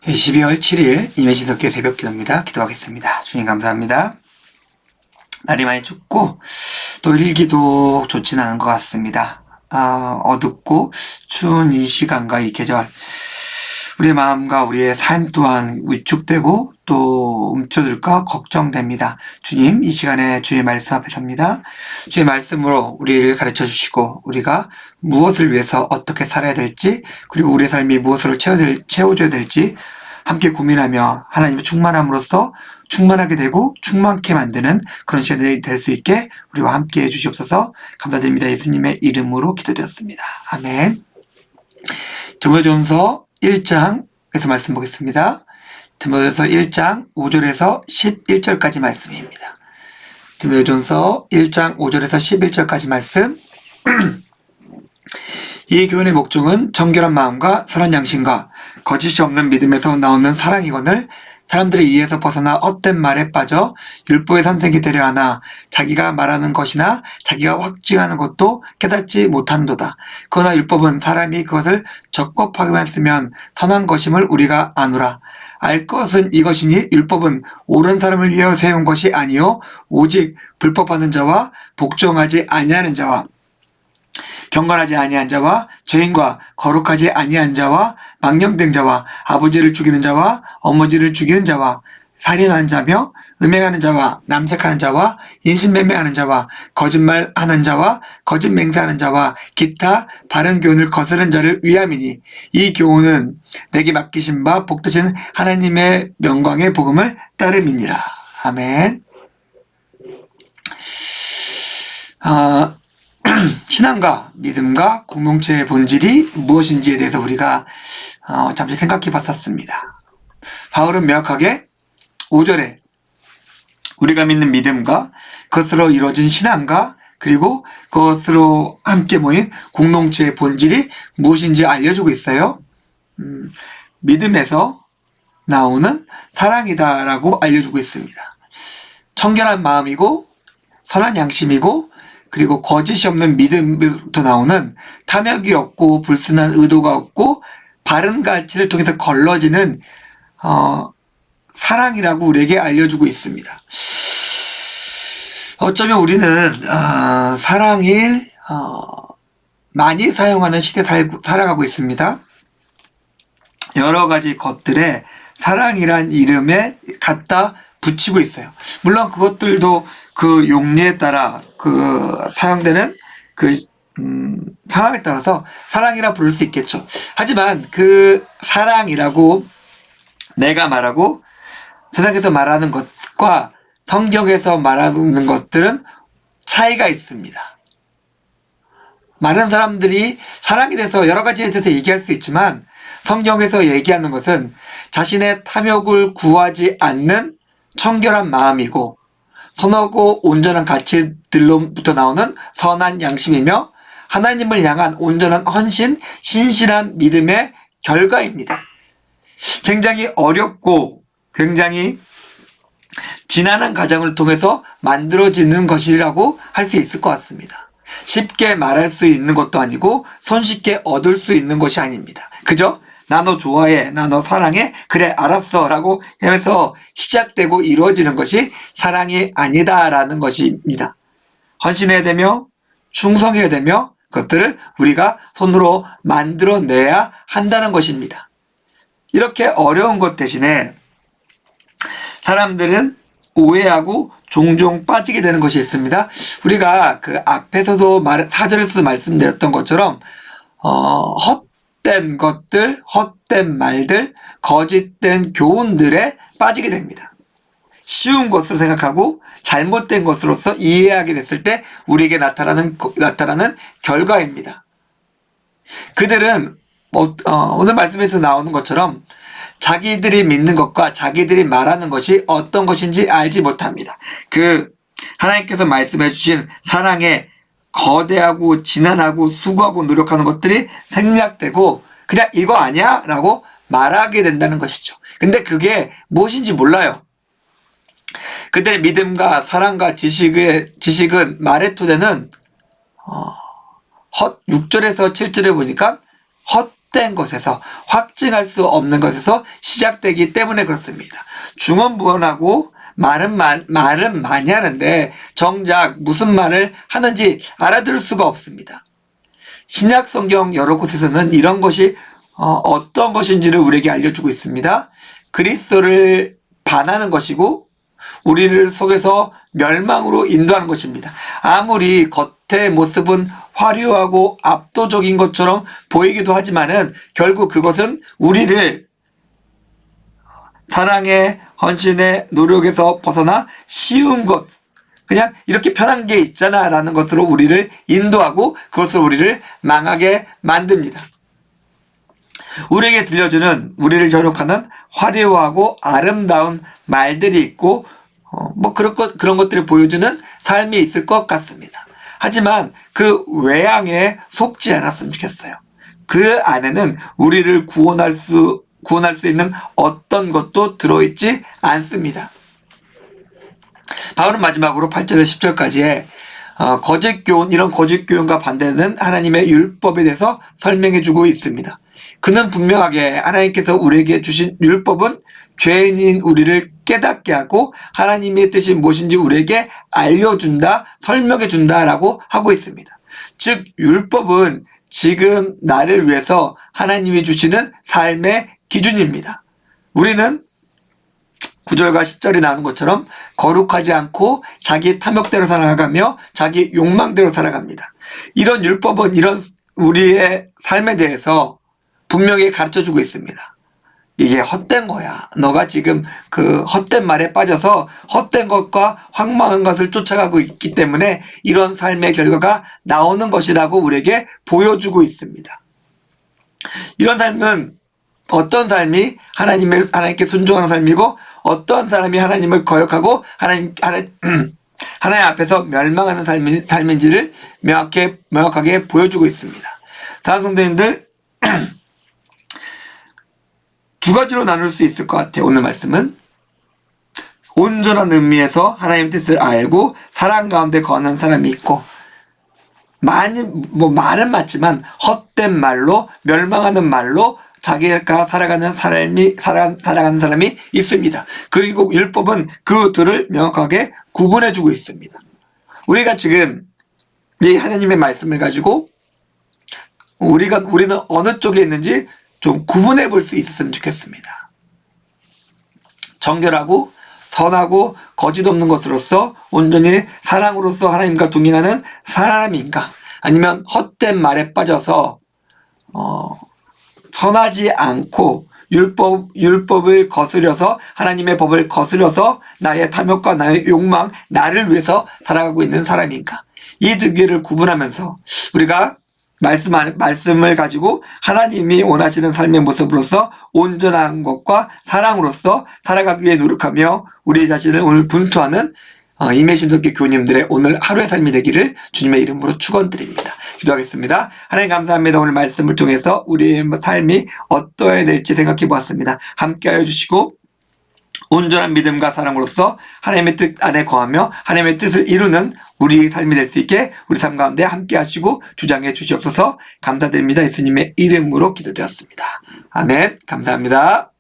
12월 7일 임해진덕교 새벽기도입니다. 기도하겠습니다. 주님 감사합니다. 날이 많이 춥고 또 일기도 좋지는 않은 것 같습니다. 어둡고 추운 이 시간과 이 계절, 우리의 마음과 우리의 삶 또한 위축되고 또 움켜들까 걱정됩니다. 주님, 이 시간에 주의 말씀 앞에 섭니다. 주의 말씀으로 우리를 가르쳐 주시고 우리가 무엇을 위해서 어떻게 살아야 될지, 그리고 우리의 삶이 무엇으로 채워줘야 될지 함께 고민하며 하나님의 충만함으로써 충만하게 되고 충만케 만드는 그런 시간이 될 수 있게 우리와 함께 해주시옵소서. 감사드립니다. 예수님의 이름으로 기도드렸습니다. 아멘. 디모데전서 1장에서 말씀 보겠습니다. 디모데전서 1장 5절에서 11절까지 말씀입니다. 디모데전서 1장 5절에서 11절까지 말씀. 이 교훈의 목적은 정결한 마음과 선한 양심과 거짓이 없는 믿음에서 나오는 사랑이거늘 사람들이 이에서 벗어나 헛된 말에 빠져 율법의 선생이 되려 하나 자기가 말하는 것이나 자기가 확증하는 것도 깨닫지 못하는도다. 그러나 율법은 사람이 그것을 적법하게만 쓰면 선한 것임을 우리가 아노라. 알 것은 이것이니 율법은 옳은 사람을 위하여 세운 것이 아니요 오직 불법하는 자와 복종하지 아니하는 자와 경건하지 아니한 자와 죄인과 거룩하지 아니한 자와 망령된 자와 아버지를 죽이는 자와 어머니를 죽이는 자와 살인하는 자며 음행하는 자와 남색하는 자와 인신매매하는 자와 거짓말하는 자와 거짓 맹세하는 자와 기타 바른 교훈을 거스른 자를 위함이니 이 교훈은 내게 맡기신 바 복되신 하나님의 영광의 복음을 따름이니라. 아멘. 신앙과 믿음과 공동체의 본질이 무엇인지에 대해서 우리가 잠시 생각해 봤었습니다. 바울은 명확하게 5절에 우리가 믿는 믿음과 그것으로 이루어진 신앙과 그리고 그것으로 함께 모인 공동체의 본질이 무엇인지 알려주고 있어요. 믿음에서 나오는 사랑이다라고 알려주고 있습니다. 청결한 마음이고 선한 양심이고 그리고 거짓이 없는 믿음부터 나오는 탐욕이 없고 불순한 의도가 없고 바른 가치를 통해서 걸러지는 사랑이라고 우리에게 알려주고 있습니다. 어쩌면 우리는 사랑을 많이 사용하는 시대에 살아가고 있습니다. 여러 가지 것들에 사랑이란 이름에 갖다 붙이고 있어요. 물론 그것들도 그 용례에 따라 그 사용되는 그 상황에 따라서 사랑이라 부를 수 있겠죠. 하지만 그 사랑이라고 내가 말하고 세상에서 말하는 것과 성경에서 말하는 것들은 차이가 있습니다. 많은 사람들이 사랑에 대해서 여러 가지에 대해서 얘기할 수 있지만 성경에서 얘기하는 것은 자신의 탐욕을 구하지 않는 청결한 마음이고 선하고 온전한 가치들로부터 나오는 선한 양심이며 하나님을 향한 온전한 헌신, 신실한 믿음의 결과입니다. 굉장히 어렵고 굉장히 지난한 과정을 통해서 만들어지는 것이라고 할 수 있을 것 같습니다. 쉽게 말할 수 있는 것도 아니고 손쉽게 얻을 수 있는 것이 아닙니다. 그죠? 나 너 좋아해, 나 너 사랑해, 그래 알았어 라고 하면서 시작되고 이루어지는 것이 사랑이 아니다라는 것입니다. 헌신해야 되며 충성해야 되며 그것들을 우리가 손으로 만들어내야 한다는 것입니다. 이렇게 어려운 것 대신에 사람들은 오해하고 종종 빠지게 되는 것이 있습니다. 우리가 그 앞에서도 4절에서도 말씀드렸던 것처럼 헛된 것들, 헛된 말들, 거짓된 교훈들에 빠지게 됩니다. 쉬운 것으로 생각하고 잘못된 것으로서 이해하게 됐을 때 우리에게 나타나는 결과입니다. 그들은 오늘 말씀에서 나오는 것처럼 자기들이 믿는 것과 자기들이 말하는 것이 어떤 것인지 알지 못합니다. 하나님께서 말씀해 주신 사랑의 거대하고 지난하고 수고하고 노력하는 것들이 생략되고 그냥 이거 아니야? 라고 말하게 된다는 것이죠. 근데 그게 무엇인지 몰라요. 그들의 믿음과 사랑과 지식은 말의 토대는 6절에서 7절에 보니까 헛된 것에서, 확증할 수 없는 것에서 시작되기 때문에 그렇습니다. 중언부언하고 말은 많이 하는데 정작 무슨 말을 하는지 알아들을 수가 없습니다. 신약 성경 여러 곳에서는 이런 것이 어떤 것인지를 우리에게 알려주고 있습니다. 그리스도를 반하는 것이고 우리를 속에서 멸망으로 인도하는 것입니다. 아무리 겉의 모습은 화려하고 압도적인 것처럼 보이기도 하지만은 결국 그것은 우리를 사랑의 헌신의 노력에서 벗어나 쉬운 것, 그냥 이렇게 편한 게 있잖아 라는 것으로 우리를 인도하고 그것으로 우리를 망하게 만듭니다. 우리에게 들려주는, 우리를 현혹하는 화려하고 아름다운 말들이 있고 그런 것들을 보여주는 삶이 있을 것 같습니다. 하지만 그 외양에 속지 않았으면 좋겠어요. 그 안에는 우리를 구원할 수 있는 어떤 것도 들어있지 않습니다. 바울은 마지막으로 8절에서 10절까지의 거짓 교훈, 이런 거짓 교훈과 반대되는 하나님의 율법에 대해서 설명해 주고 있습니다. 그는 분명하게 하나님께서 우리에게 주신 율법은 죄인인 우리를 깨닫게 하고 하나님의 뜻이 무엇인지 우리에게 알려준다, 설명해준다 라고 하고 있습니다. 즉 율법은 지금 나를 위해서 하나님이 주시는 삶의 기준입니다. 우리는 9절과 10절이 나오는 것처럼 거룩하지 않고 자기 탐욕대로 살아가며 자기 욕망대로 살아갑니다. 이런 율법은 이런 우리의 삶에 대해서 분명히 가르쳐주고 있습니다. 이게 헛된 거야. 너가 지금 그 헛된 말에 빠져서 헛된 것과 황망한 것을 쫓아가고 있기 때문에 이런 삶의 결과가 나오는 것이라고 우리에게 보여주고 있습니다. 이런 삶은 어떤 삶이 하나님께 순종하는 삶이고 어떤 사람이 하나님을 거역하고 하나님 앞에서 멸망하는 삶인지를 명확하게 보여주고 있습니다. 사랑하는 성도님들, 두 가지로 나눌 수 있을 것 같아요. 오늘 말씀은 온전한 의미에서 하나님의 뜻을 알고 사랑 가운데 거하는 사람이 있고, 말은 맞지만 헛된 말로, 멸망하는 말로 자기가 살아가는 사람이 있습니다. 그리고 율법은 그 둘을 명확하게 구분해주고 있습니다. 우리가 지금 이 하나님의 말씀을 가지고 우리는 어느 쪽에 있는지 좀 구분해 볼 수 있었으면 좋겠습니다. 정결하고 선하고 거짓 없는 것으로서 온전히 사랑으로서 하나님과 동행하는 사람인가, 아니면 헛된 말에 빠져서 선하지 않고 율법을 거스려서, 하나님의 법을 거스려서 나의 탐욕과 나의 욕망, 나를 위해서 살아가고 있는 사람인가, 이 두 개를 구분하면서 우리가 말씀을 가지고 하나님이 원하시는 삶의 모습으로서 온전한 것과 사랑으로서 살아가기 위해 노력하며 우리 자신을 오늘 분투하는 임해신석교 교우님들의 오늘 하루의 삶이 되기를 주님의 이름으로 축원드립니다. 기도하겠습니다. 하나님 감사합니다. 오늘 말씀을 통해서 우리의 삶이 어떠해야 될지 생각해 보았습니다. 함께하여 주시고 온전한 믿음과 사랑으로서 하나님의 뜻 안에 거하며 하나님의 뜻을 이루는 우리 삶이 될 수 있게 우리 삶 가운데 함께 하시고 주장해 주시옵소서. 감사드립니다. 예수님의 이름으로 기도드렸습니다. 아멘. 감사합니다.